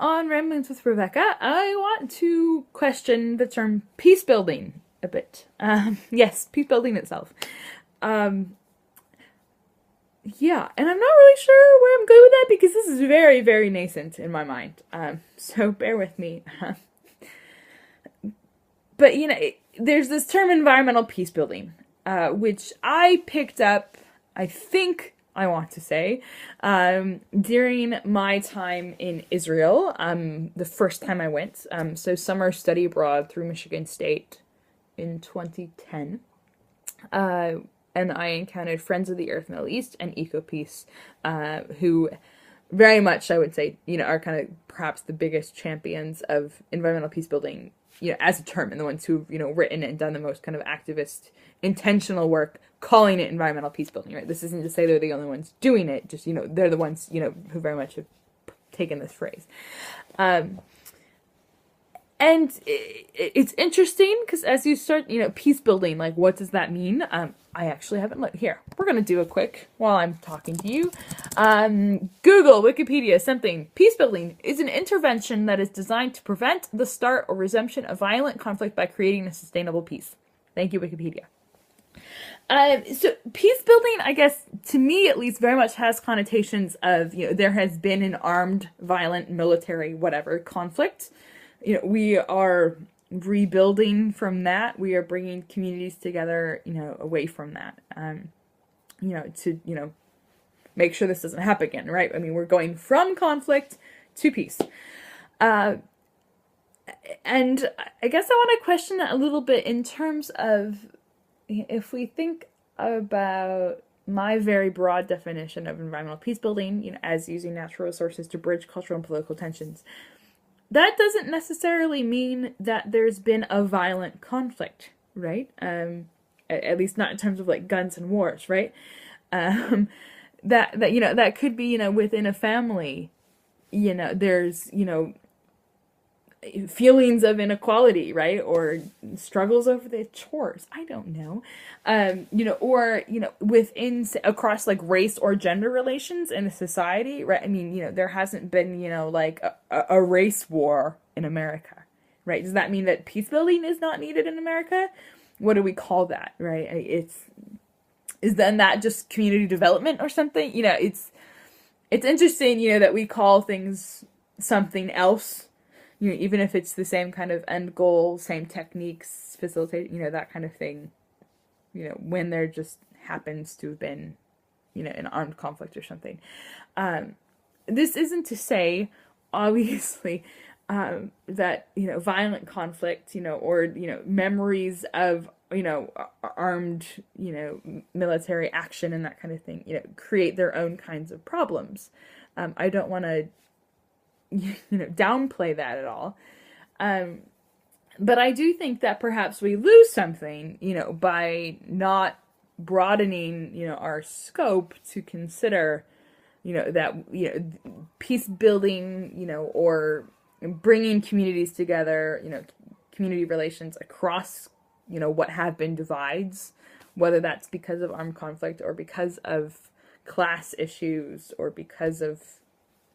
on Ramblings with Rebecca, I want to question the term peace building a bit. Yes, peace building itself. Yeah, and I'm not really sure where I'm going with that because this is very, very nascent in my mind. So bear with me. But, there's this term environmental peace building, which I picked up, I think I want to say, during my time in Israel, the first time I went. So summer study abroad through Michigan State in 2010. And I encountered Friends of the Earth Middle East and EcoPeace, who very much, I would say, are kind of perhaps the biggest champions of environmental peace building, as a term, and the ones who've, written it and done the most kind of activist, intentional work calling it environmental peace building, right? This isn't to say they're the only ones doing it, just, they're the ones, who very much have taken this phrase. And it's interesting because as you start, peace building, like, what does that mean? I actually haven't looked. Here, we're going to do a quick, while I'm talking to you. Google, Wikipedia, something. Peace building is an intervention that is designed to prevent the start or resumption of violent conflict by creating a sustainable peace. Thank you, Wikipedia. So peace building, I guess, to me at least, very much has connotations of, there has been an armed, violent, military, whatever, conflict. We are rebuilding from that. We are bringing communities together, away from that, to, make sure this doesn't happen again, right? I mean, we're going from conflict to peace. And I guess I want to question that a little bit in terms of, if we think about my very broad definition of environmental peace building, as using natural resources to bridge cultural and political tensions, that doesn't necessarily mean that there's been a violent conflict, right? At least not in terms of like guns and wars, right? That could be, within a family, there's, feelings of inequality, right? Or struggles over the chores. I don't know. Or, within, across like race or gender relations in a society, right? I mean, there hasn't been, like a race war in America, right? Does that mean that peace building is not needed in America? What do we call that, right? Is then that just community development or something? It's interesting, that we call things something else, even if it's the same kind of end goal, same techniques, facilitate, that kind of thing, when there just happens to have been, an armed conflict or something. This isn't to say, obviously, that, violent conflict, or, memories of, armed, military action and that kind of thing, create their own kinds of problems. I don't want to, downplay that at all. But I do think that perhaps we lose something, by not broadening, our scope to consider, that, peace building, or bringing communities together, community relations across, what have been divides, whether that's because of armed conflict or because of class issues or because of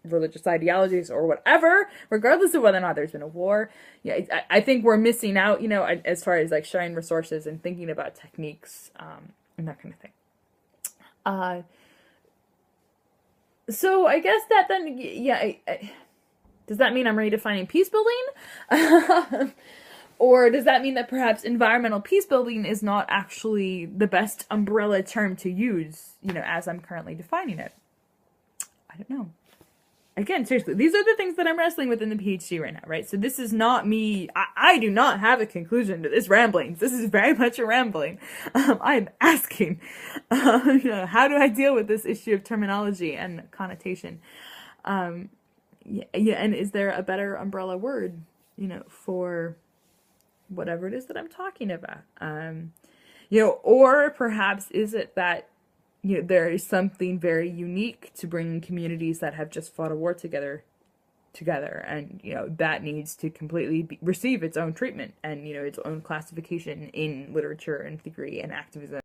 religious ideologies or whatever, regardless of whether or not there's been a war. Yeah, I think we're missing out, as far as like sharing resources and thinking about techniques, and that kind of thing. So I guess that then, does that mean I'm redefining peace building? Or does that mean that perhaps environmental peace building is not actually the best umbrella term to use, as I'm currently defining it? I don't know. Again, seriously, these are the things that I'm wrestling with in the PhD right now, right? So this is not me. I do not have a conclusion to this ramblings. This is very much a rambling. I'm asking, how do I deal with this issue of terminology and connotation? And is there a better umbrella word, for whatever it is that I'm talking about? Or perhaps is it that, there is something very unique to bringing communities that have just fought a war together, and, that needs to completely receive its own treatment and, its own classification in literature and theory and activism.